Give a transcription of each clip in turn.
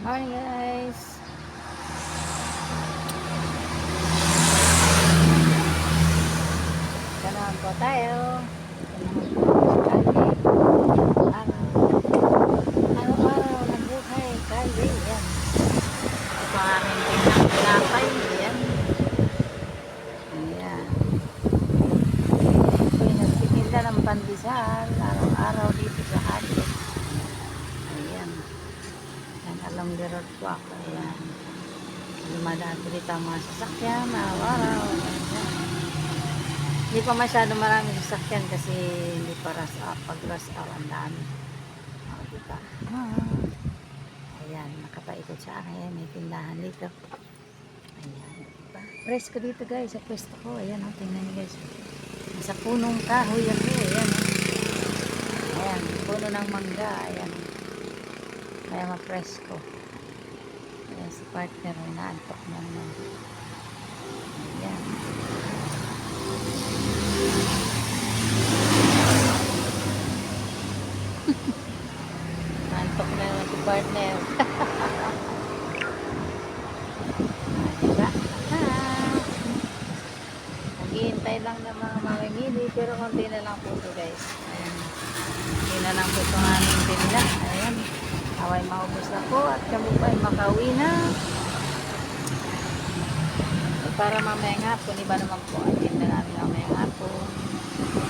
Morning guys. Ganahan po tayo. Araw-araw ng buhay. Kali. Yan. Ito ang aking pinapay. Yan. Ayan. Ako'y nagtitinda ng pandesal. Araw-araw dito sa Hali. Ayan. Yan. Along the road po ako. Ayan. Dumadaan dito ang mga sasakyan. Araw-araw. Ayan. Hindi pa masyado maraming sasakyan kasi hindi pa pag-rush hour ang dami. O, diba? Ayan, nakapaikot sa akin. May tindahan dito. Ayan, diba? Presko dito guys, sa pwesto ko. Ayan, o, tingnan nyo guys. Sa punong kahoy ako. Ayan, o. Ayan, puno ng mangga. Ayan, o. Kaya mapresko. Ayan, si partner, naantok na naman. Ayan. Antok na naman si partner. Diba? Naghihintay lang ng mga mamimili pero konti na lang po ito guys. Ayan. Konti na lang po itong aming tinda. Ayan. Away maubos na po at kami pa ay makauwi na. Para mamayang hapon, iba naman po ang tinda namin mamayang hapon.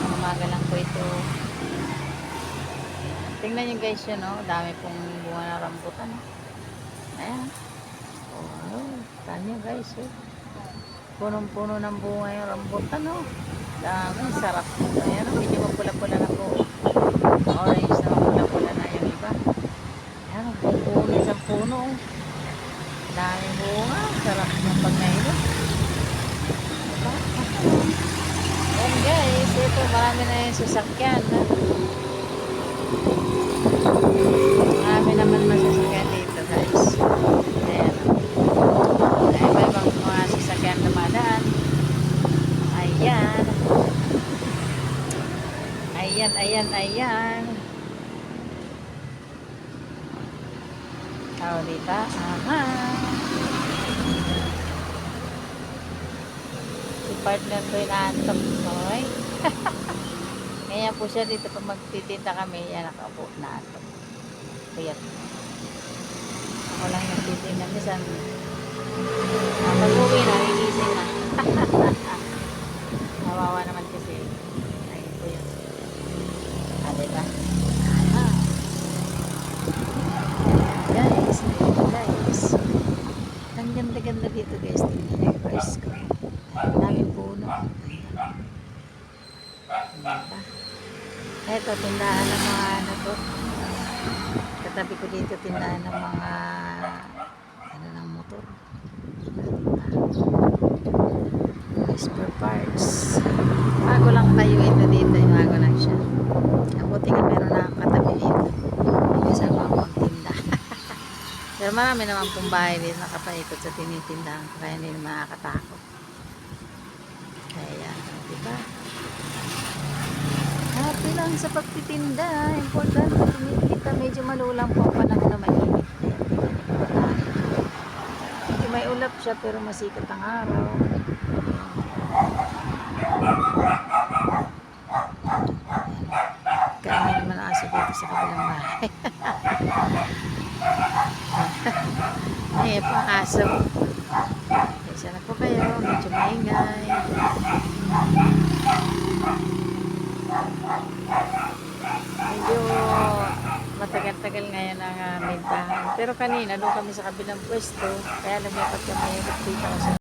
Umaga lang po ito. Tingnan nyo guys yun, no? Dami pong bunga na rambutan. Ayan. Oh, tanya guys, eh. Punong-puno ng bunga yung rambutan, no? Dami, sarap. Ayan, no? Medyo mapula-pula na po. Orange na mapula-pula na yung iba. Ayan, puno isang puno. Dami bunga. Sarap ng pagnailo. Diba? Ayan guys, ito marami na yung sasakyan. Marami naman masasakyan dito guys. Ayan. Ay, may ibang mga sasakyan dumadaan. Ayan. Ayan, ayan, ayan. Oh, diba? Aha. Si partner ko yung naantok ko. Kaya po siya dito pag magtitinda kami. Yan, nakaupo na ato. Kaya ako lang nagtitinda. Minsan pag-uwi na, rigising na. Nawawa naman kasi. Ayun po yun. Diba? Guys, guys. Ang ganda-ganda dito guys. Tingnan niyo yung price ko. Daming puno. Diba? Eto, tindahan ng mga ano to. Katabi ko dito tindahan ng mga ano ng motor. Spare parts. Bago lang tayo ito dito. Bago lang siya. Buti nga meron na katabi dito. Kasama ako magtinda. Pero marami naman pong bahay dito nakapaikot sa tinitindahan. Kaya hindi naman nakakatakot. Kaya, diba? Happy lang sa pagtitinda. Importante kumikita. Medyo malulang po ang panahon na mainit. Medyo may ulap siya pero masikat ang araw. Kaya may naman aso dito sa kabilang bahay. Ay, pang aso. Kaysa na po kayo. Medyo maingay. Medyo matagal-tagal ngayon ang mintahan. Pero kanina doon kami sa kabilang pwesto. Kaya lumipat kami dito kasi